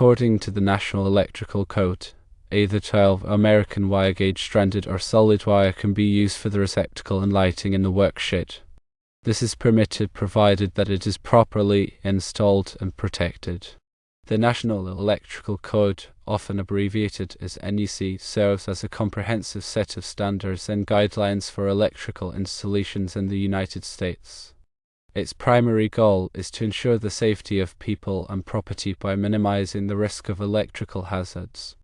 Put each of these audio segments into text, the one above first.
According to the National Electrical Code, either 12 American wire gauge stranded or solid wire can be used for the receptacle and lighting in the workshed. This is permitted provided that it is properly installed and protected. The National Electrical Code, often abbreviated as NEC, serves as a comprehensive set of standards and guidelines for electrical installations in the United States. Its primary goal is to ensure the safety of people and property by minimizing the risk of electrical hazards.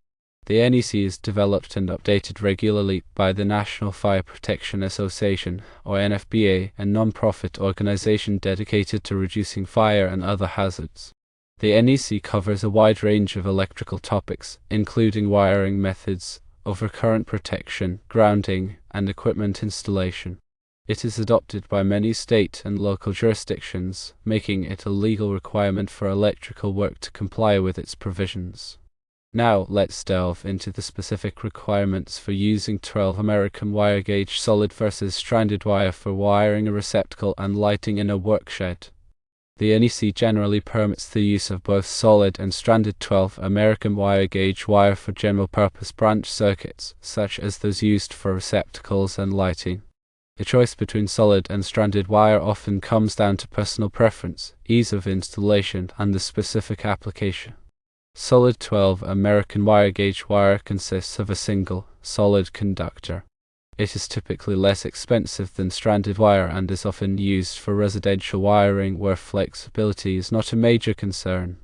The NEC is developed and updated regularly by the National Fire Protection Association, or NFPA, a non-profit organization dedicated to reducing fire and other hazards. The NEC covers a wide range of electrical topics, including wiring methods, overcurrent protection, grounding, and equipment installation. It is adopted by many state and local jurisdictions, making it a legal requirement for electrical work to comply with its provisions. Now, let's delve into the specific requirements for using 12 American wire gauge solid versus stranded wire for wiring a receptacle and lighting in a workshed. The NEC generally permits the use of both solid and stranded 12 American wire gauge wire for general-purpose branch circuits, such as those used for receptacles and lighting. The choice between solid and stranded wire often comes down to personal preference, ease of installation, and the specific application. Solid 12 American wire gauge wire consists of a single, solid conductor. It is typically less expensive than stranded wire and is often used for residential wiring where flexibility is not a major concern.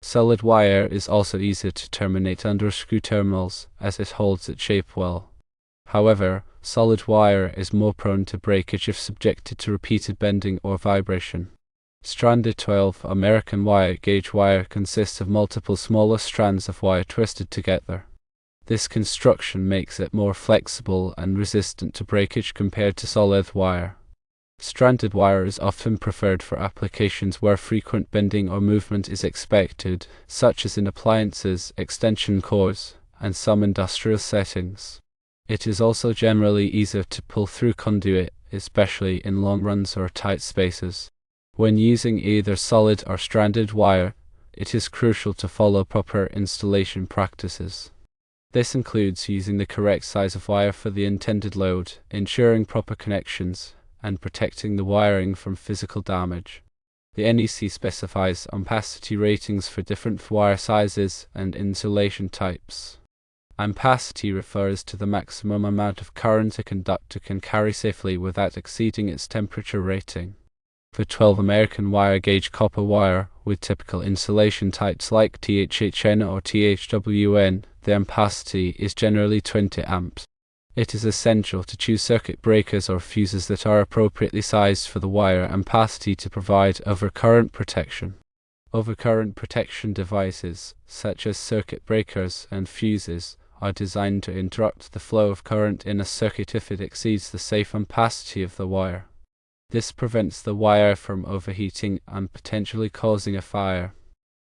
Solid wire is also easier to terminate under screw terminals, as it holds its shape well. However, solid wire is more prone to breakage if subjected to repeated bending or vibration. Stranded 12 American wire gauge wire consists of multiple smaller strands of wire twisted together. This construction makes it more flexible and resistant to breakage compared to solid wire. Stranded wire is often preferred for applications where frequent bending or movement is expected, such as in appliances, extension cords, and some industrial settings. It is also generally easier to pull through conduit, especially in long runs or tight spaces. When using either solid or stranded wire, it is crucial to follow proper installation practices. This includes using the correct size of wire for the intended load, ensuring proper connections, and protecting the wiring from physical damage. The NEC specifies ampacity ratings for different wire sizes and insulation types. Ampacity refers to the maximum amount of current a conductor can carry safely without exceeding its temperature rating. For 12 American wire gauge copper wire, with typical insulation types like THHN or THWN, the ampacity is generally 20 amps. It is essential to choose circuit breakers or fuses that are appropriately sized for the wire ampacity to provide overcurrent protection. Overcurrent protection devices, such as circuit breakers and fuses, are designed to interrupt the flow of current in a circuit if it exceeds the safe ampacity of the wire. This prevents the wire from overheating and potentially causing a fire.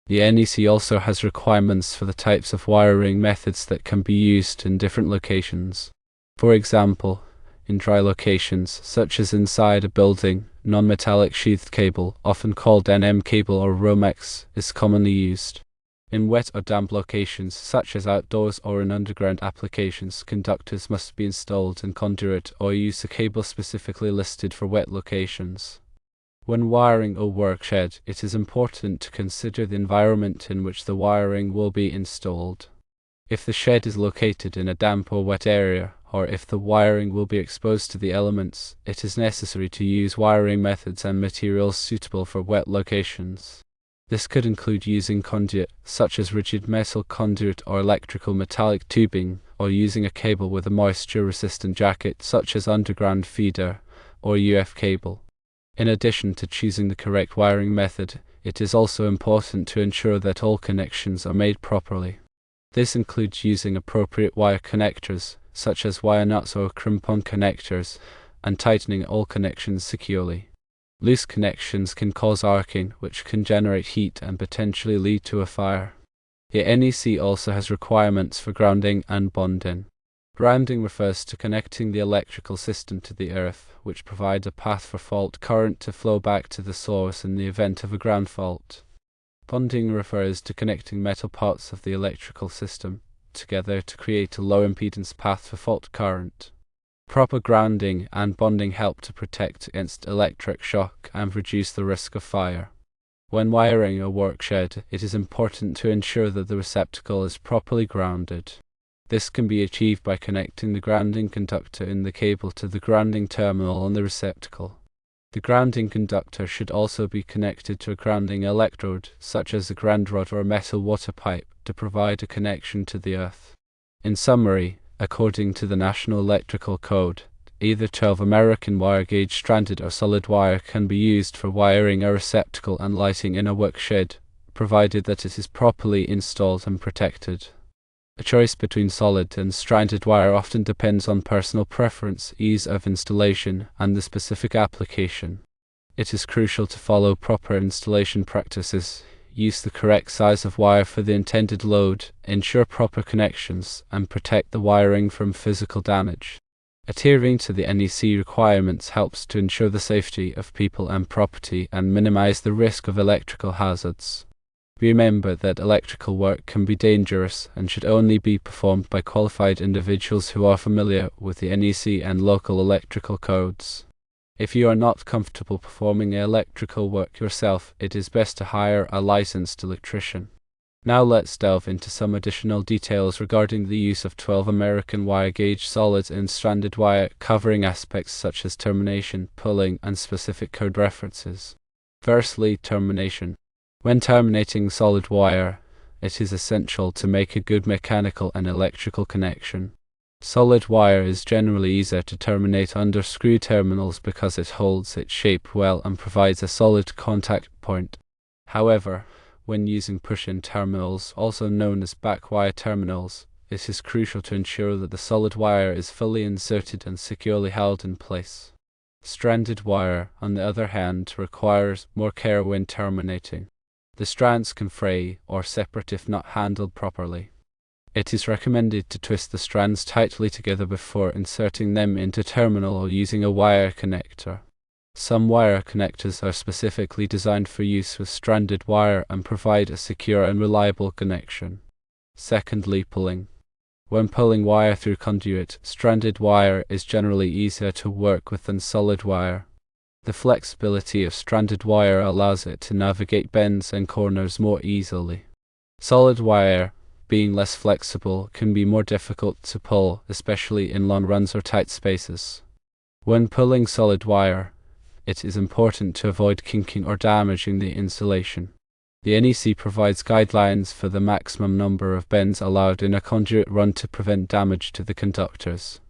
The NEC also has requirements for the types of wiring methods that can be used in different locations. For example, in dry locations, such as inside a building, non-metallic sheathed cable, often called NM cable or Romex, is commonly used. In wet or damp locations, such as outdoors or in underground applications, conductors must be installed in conduit or use a cable specifically listed for wet locations. When wiring a workshed, it is important to consider the environment in which the wiring will be installed. If the shed is located in a damp or wet area, or if the wiring will be exposed to the elements, it is necessary to use wiring methods and materials suitable for wet locations. This could include using conduit, such as rigid metal conduit or electrical metallic tubing, or using a cable with a moisture-resistant jacket, such as underground feeder or UF cable. In addition to choosing the correct wiring method, it is also important to ensure that all connections are made properly. This includes using appropriate wire connectors, such as wire nuts or crimp-on connectors, and tightening all connections securely. Loose connections can cause arcing, which can generate heat and potentially lead to a fire. The NEC also has requirements for grounding and bonding. Grounding refers to connecting the electrical system to the earth, which provides a path for fault current to flow back to the source in the event of a ground fault. Bonding refers to connecting metal parts of the electrical system together to create a low-impedance path for fault current. Proper grounding and bonding help to protect against electric shock and reduce the risk of fire. When wiring a workshed, it is important to ensure that the receptacle is properly grounded. This can be achieved by connecting the grounding conductor in the cable to the grounding terminal on the receptacle. The grounding conductor should also be connected to a grounding electrode, such as a ground rod or a metal water pipe, to provide a connection to the earth. In summary, according to the National Electrical Code, either 12 American wire gauge stranded or solid wire can be used for wiring a receptacle and lighting in a workshed, provided that it is properly installed and protected. A choice between solid and stranded wire often depends on personal preference, ease of installation, and the specific application. It is crucial to follow proper installation practices, use the correct size of wire for the intended load, ensure proper connections, and protect the wiring from physical damage. Adhering to the NEC requirements helps to ensure the safety of people and property and minimize the risk of electrical hazards. Remember that electrical work can be dangerous and should only be performed by qualified individuals who are familiar with the NEC and local electrical codes. If you are not comfortable performing electrical work yourself, it is best to hire a licensed electrician. Now let's delve into some additional details regarding the use of 12 American wire gauge solid and stranded wire, covering aspects such as termination, pulling, and specific code references. Firstly, termination. When terminating solid wire, it is essential to make a good mechanical and electrical connection. Solid wire is generally easier to terminate under screw terminals because it holds its shape well and provides a solid contact point. However, when using push-in terminals, also known as backwire terminals, it is crucial to ensure that the solid wire is fully inserted and securely held in place. Stranded wire, on the other hand, requires more care when terminating. The strands can fray or separate if not handled properly. It is recommended to twist the strands tightly together before inserting them into terminal or using a wire connector. Some wire connectors are specifically designed for use with stranded wire and provide a secure and reliable connection. Secondly, pulling. When pulling wire through conduit, stranded wire is generally easier to work with than solid wire. The flexibility of stranded wire allows it to navigate bends and corners more easily. Solid wire, being less flexible, can be more difficult to pull, especially in long runs or tight spaces. When pulling solid wire, it is important to avoid kinking or damaging the insulation. The NEC provides guidelines for the maximum number of bends allowed in a conduit run to prevent damage to the conductors.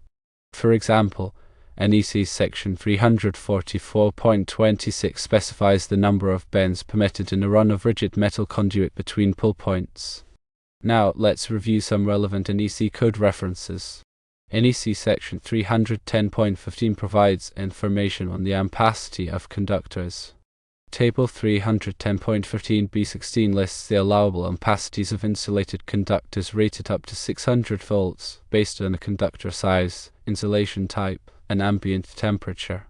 For example, NEC section 344.26 specifies the number of bends permitted in a run of rigid metal conduit between pull points. Now let's review some relevant NEC code references. NEC section 310.15 provides information on the ampacity of conductors. Table 310.15b16 lists the allowable ampacities of insulated conductors rated up to 600 volts based on the conductor size, insulation type, and ambient temperature.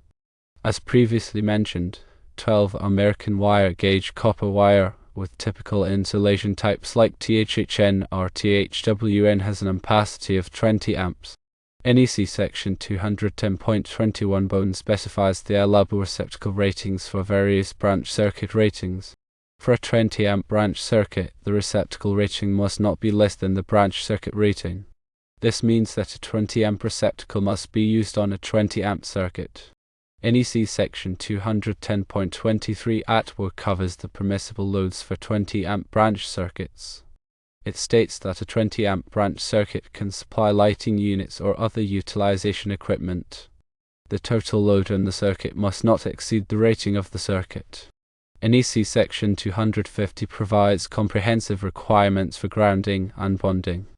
As previously mentioned, 12 American wire gauge copper wire with typical insulation types like THHN or THWN has an ampacity of 20 amps. NEC section 210.21 bone specifies the allowable receptacle ratings for various branch circuit ratings. For a 20 amp branch circuit, the receptacle rating must not be less than the branch circuit rating. This means that a 20 amp receptacle must be used on a 20 amp circuit. NEC section 210.23 AWG covers the permissible loads for 20 amp branch circuits. It states that a 20 amp branch circuit can supply lighting units or other utilization equipment. The total load on the circuit must not exceed the rating of the circuit. NEC section 250 provides comprehensive requirements for grounding and bonding.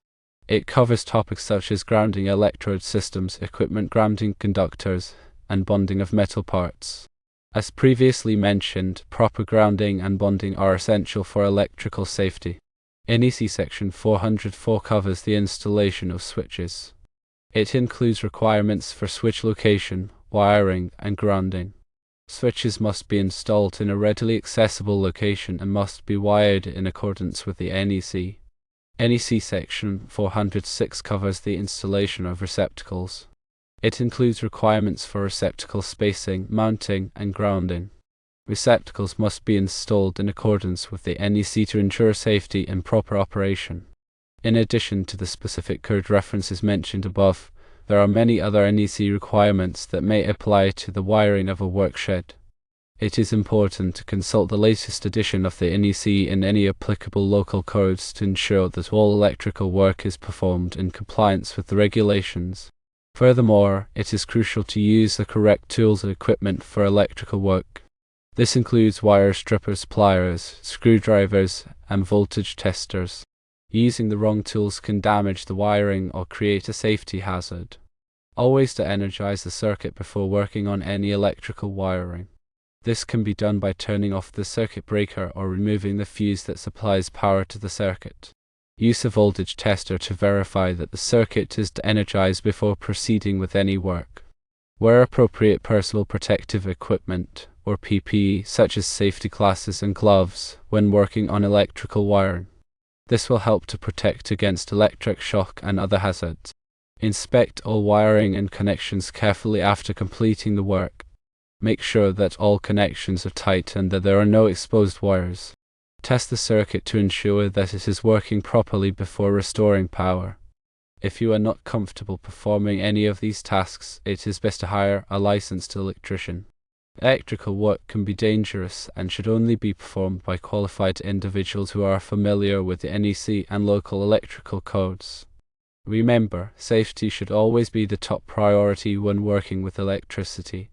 It covers topics such as grounding electrode systems, equipment grounding conductors, and bonding of metal parts. As previously mentioned, proper grounding and bonding are essential for electrical safety. NEC section 404 covers the installation of switches. It includes requirements for switch location, wiring, and grounding. Switches must be installed in a readily accessible location and must be wired in accordance with the NEC. NEC Section 406 covers the installation of receptacles. It includes requirements for receptacle spacing, mounting, and grounding. Receptacles must be installed in accordance with the NEC to ensure safety and proper operation. In addition to the specific code references mentioned above, there are many other NEC requirements that may apply to the wiring of a workshed. It is important to consult the latest edition of the NEC and any applicable local codes to ensure that all electrical work is performed in compliance with the regulations. Furthermore, it is crucial to use the correct tools and equipment for electrical work. This includes wire strippers, pliers, screwdrivers, and voltage testers. Using the wrong tools can damage the wiring or create a safety hazard. Always de-energize the circuit before working on any electrical wiring. This can be done by turning off the circuit breaker or removing the fuse that supplies power to the circuit. Use a voltage tester to verify that the circuit is de-energized before proceeding with any work. Wear appropriate personal protective equipment, or PPE, such as safety glasses and gloves, when working on electrical wiring. This will help to protect against electric shock and other hazards. Inspect all wiring and connections carefully after completing the work. Make sure that all connections are tight and that there are no exposed wires. Test the circuit to ensure that it is working properly before restoring power. If you are not comfortable performing any of these tasks, it is best to hire a licensed electrician. Electrical work can be dangerous and should only be performed by qualified individuals who are familiar with the NEC and local electrical codes. Remember, safety should always be the top priority when working with electricity.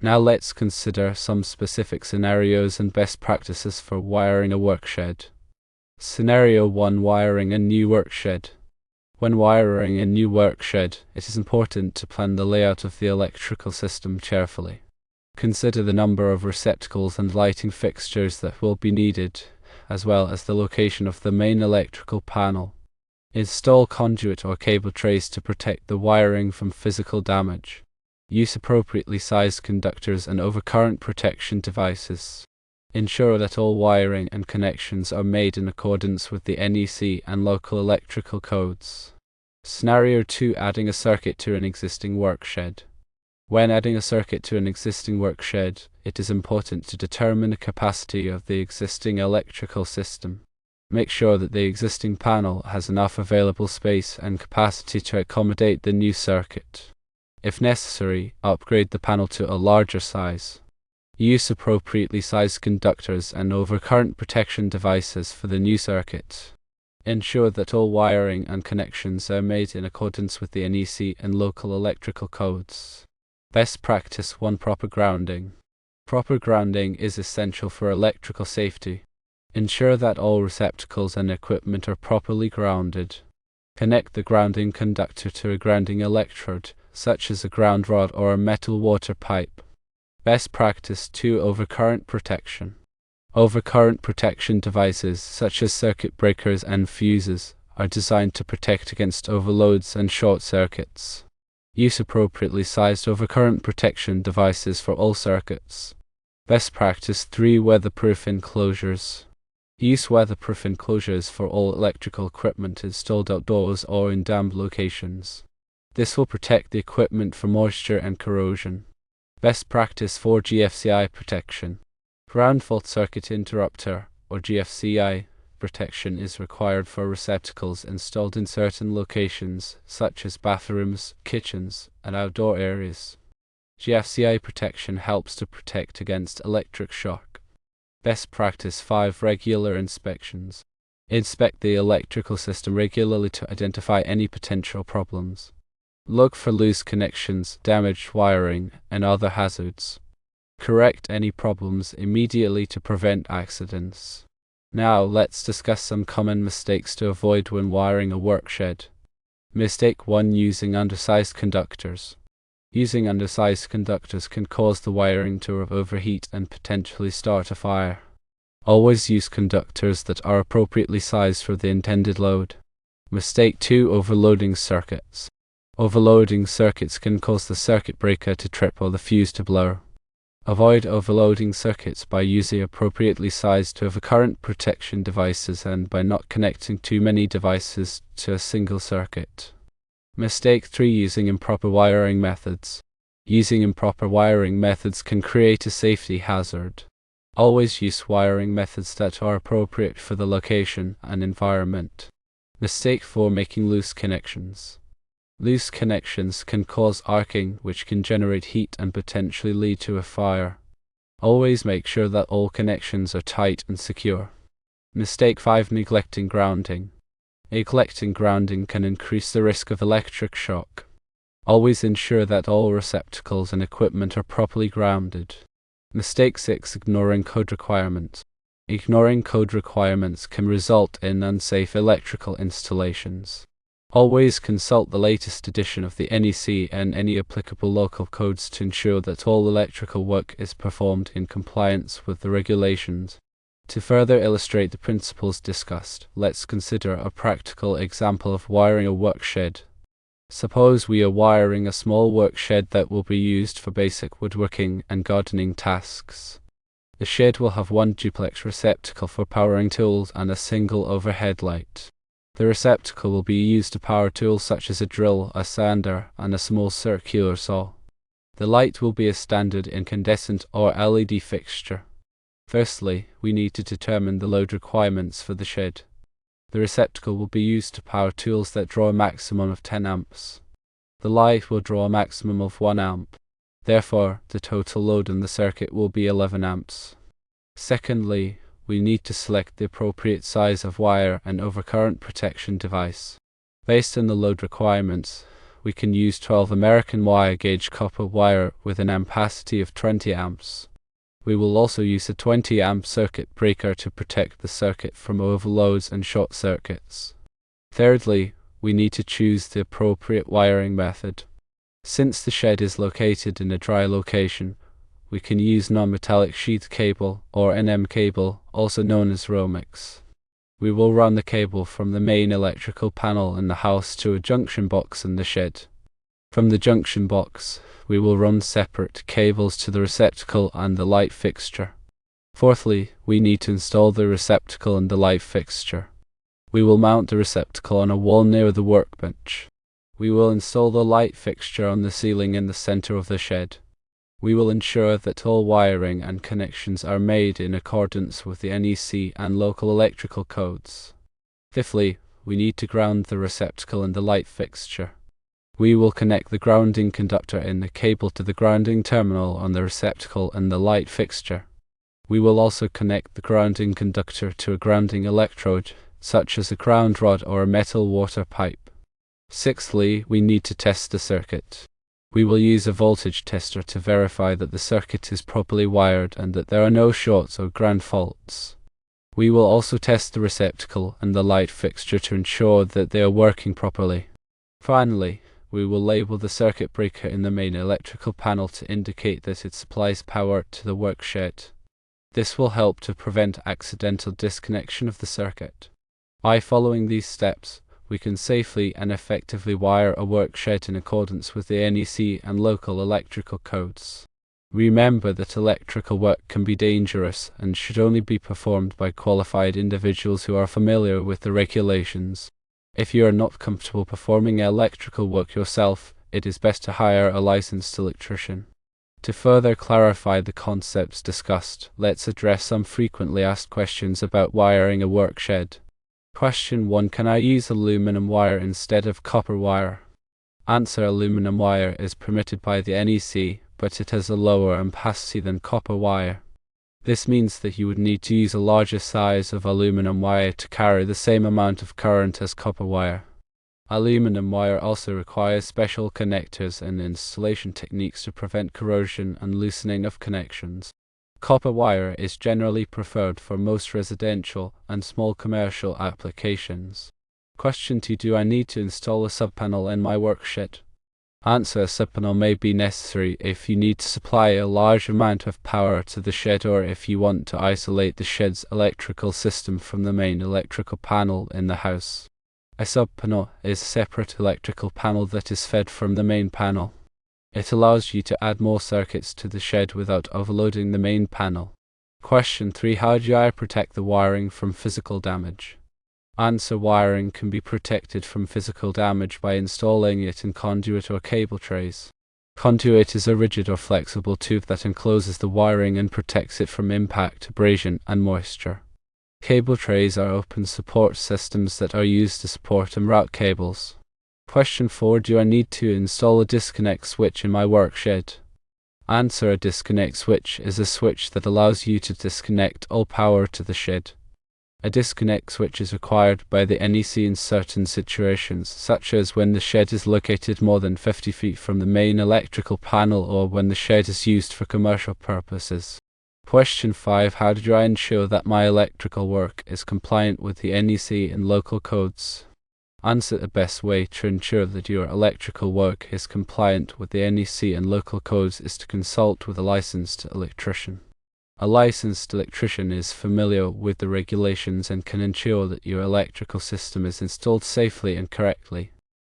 Now let's consider some specific scenarios and best practices for wiring a workshed. Scenario 1: Wiring a new workshed. When wiring a new workshed, it is important to plan the layout of the electrical system carefully. Consider the number of receptacles and lighting fixtures that will be needed, as well as the location of the main electrical panel. Install conduit or cable trays to protect the wiring from physical damage. Use appropriately sized conductors and overcurrent protection devices. Ensure that all wiring and connections are made in accordance with the NEC and local electrical codes. Scenario 2: Adding a circuit to an existing workshed. When adding a circuit to an existing workshed, it is important to determine the capacity of the existing electrical system. Make sure that the existing panel has enough available space and capacity to accommodate the new circuit. If necessary, upgrade the panel to a larger size. Use appropriately sized conductors and overcurrent protection devices for the new circuit. Ensure that all wiring and connections are made in accordance with the NEC and local electrical codes. Best practice 1: Proper grounding. Proper grounding is essential for electrical safety. Ensure that all receptacles and equipment are properly grounded. Connect the grounding conductor to a grounding electrode, such as a ground rod or a metal water pipe. Best practice 2: Overcurrent protection. Overcurrent protection devices, such as circuit breakers and fuses, are designed to protect against overloads and short circuits. Use appropriately sized overcurrent protection devices for all circuits. Best practice 3: Weatherproof enclosures. Use weatherproof enclosures for all electrical equipment installed outdoors or in damp locations. This will protect the equipment from moisture and corrosion. Best practice 4: GFCI protection. Ground fault circuit interrupter, or GFCI, protection is required for receptacles installed in certain locations, such as bathrooms, kitchens, and outdoor areas. GFCI protection helps to protect against electric shock. Best practice 5: Regular inspections. Inspect the electrical system regularly to identify any potential problems. Look for loose connections, damaged wiring, and other hazards. Correct any problems immediately to prevent accidents. Now let's discuss some common mistakes to avoid when wiring a workshed. Mistake 1: Using undersized conductors. Using undersized conductors can cause the wiring to overheat and potentially start a fire. Always use conductors that are appropriately sized for the intended load. Mistake 2: Overloading circuits. Overloading circuits can cause the circuit breaker to trip or the fuse to blow. Avoid overloading circuits by using appropriately sized overcurrent protection devices and by not connecting too many devices to a single circuit. Mistake 3. Using improper wiring methods. Using improper wiring methods can create a safety hazard. Always use wiring methods that are appropriate for the location and environment. Mistake 4. Making loose connections. Loose connections can cause arcing, which can generate heat and potentially lead to a fire. Always make sure that all connections are tight and secure. Mistake 5. Neglecting grounding. Neglecting grounding can increase the risk of electric shock. Always ensure that all receptacles and equipment are properly grounded. Mistake 6. Ignoring code requirements. Ignoring code requirements can result in unsafe electrical installations. Always consult the latest edition of the NEC and any applicable local codes to ensure that all electrical work is performed in compliance with the regulations. To further illustrate the principles discussed, let's consider a practical example of wiring a workshed. Suppose we are wiring a small workshed that will be used for basic woodworking and gardening tasks. The shed will have one duplex receptacle for powering tools and a single overhead light. The receptacle will be used to power tools such as a drill, a sander, and a small circular saw. The light will be a standard incandescent or LED fixture. Firstly, we need to determine the load requirements for the shed. The receptacle will be used to power tools that draw a maximum of 10 amps. The light will draw a maximum of 1 amp. Therefore, the total load in the circuit will be 11 amps. Secondly, we need to select the appropriate size of wire and overcurrent protection device. Based on the load requirements, we can use 12 American wire gauge copper wire with an ampacity of 20 amps. We will also use a 20 amp circuit breaker to protect the circuit from overloads and short circuits. Thirdly, we need to choose the appropriate wiring method. Since the shed is located in a dry location, we can use non-metallic sheath cable or NM cable, also known as Romex. We will run the cable from the main electrical panel in the house to a junction box in the shed. From the junction box, we will run separate cables to the receptacle and the light fixture. Fourthly, we need to install the receptacle and the light fixture. We will mount the receptacle on a wall near the workbench. We will install the light fixture on the ceiling in the center of the shed. We will ensure that all wiring and connections are made in accordance with the NEC and local electrical codes. Fifthly, we need to ground the receptacle and the light fixture. We will connect the grounding conductor in the cable to the grounding terminal on the receptacle and the light fixture. We will also connect the grounding conductor to a grounding electrode, such as a ground rod or a metal water pipe. Sixthly, we need to test the circuit. We will use a voltage tester to verify that the circuit is properly wired and that there are no shorts or ground faults. We will also test the receptacle and the light fixture to ensure that they are working properly. Finally, we will label the circuit breaker in the main electrical panel to indicate that it supplies power to the workshed. This will help to prevent accidental disconnection of the circuit. By following these steps, we can safely and effectively wire a workshed in accordance with the NEC and local electrical codes. Remember that electrical work can be dangerous and should only be performed by qualified individuals who are familiar with the regulations. If you are not comfortable performing electrical work yourself, it is best to hire a licensed electrician. To further clarify the concepts discussed, let's address some frequently asked questions about wiring a workshed. Question 1. Can I use aluminum wire instead of copper wire? Answer. Aluminum wire is permitted by the NEC, but it has a lower ampacity than copper wire. This means that you would need to use a larger size of aluminum wire to carry the same amount of current as copper wire. Aluminum wire also requires special connectors and installation techniques to prevent corrosion and loosening of connections. Copper wire is generally preferred for most residential and small commercial applications. Question 2. Do I need to install a subpanel in my workshed? Answer. A subpanel may be necessary if you need to supply a large amount of power to the shed or if you want to isolate the shed's electrical system from the main electrical panel in the house. A subpanel is a separate electrical panel that is fed from the main panel. It allows you to add more circuits to the shed without overloading the main panel. Question 3. How do I protect the wiring from physical damage? Answer. Wiring can be protected from physical damage by installing it in conduit or cable trays. Conduit is a rigid or flexible tube that encloses the wiring and protects it from impact, abrasion, and moisture. Cable trays are open support systems that are used to support and route cables. Question 4. Do I need to install a disconnect switch in my work shed? Answer. A disconnect switch is a switch that allows you to disconnect all power to the shed. A disconnect switch is required by the NEC in certain situations, such as when the shed is located more than 50 feet from the main electrical panel or when the shed is used for commercial purposes. Question 5. How do I ensure that my electrical work is compliant with the NEC and local codes? Answer. The best way to ensure that your electrical work is compliant with the NEC and local codes is to consult with a licensed electrician. A licensed electrician is familiar with the regulations and can ensure that your electrical system is installed safely and correctly.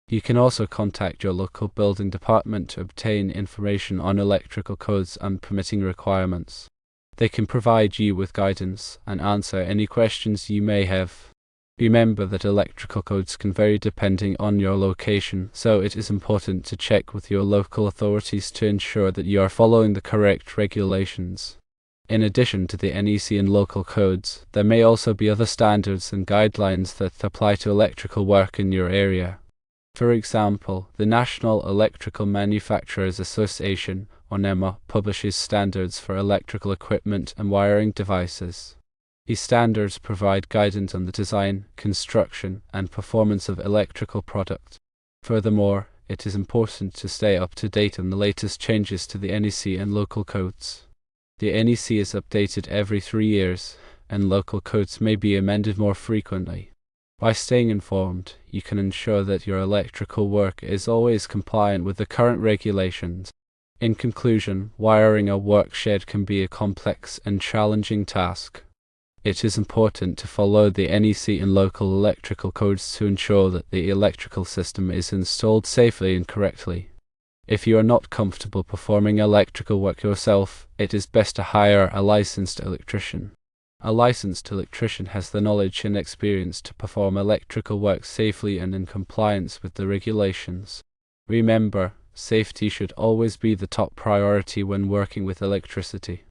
You can also contact your local building department to obtain information on electrical codes and permitting requirements. They can provide you with guidance and answer any questions you may have. Remember that electrical codes can vary depending on your location, so it is important to check with your local authorities to ensure that you are following the correct regulations. In addition to the NEC and local codes, there may also be other standards and guidelines that apply to electrical work in your area. For example, the National Electrical Manufacturers Association, or NEMA, publishes standards for electrical equipment and wiring devices. These standards provide guidance on the design, construction, and performance of electrical products. Furthermore, it is important to stay up to date on the latest changes to the NEC and local codes. The NEC is updated every 3 years, and local codes may be amended more frequently. By staying informed, you can ensure that your electrical work is always compliant with the current regulations. In conclusion, wiring a work shed can be a complex and challenging task. It is important to follow the NEC and local electrical codes to ensure that the electrical system is installed safely and correctly. If you are not comfortable performing electrical work yourself, it is best to hire a licensed electrician. A licensed electrician has the knowledge and experience to perform electrical work safely and in compliance with the regulations. Remember, safety should always be the top priority when working with electricity.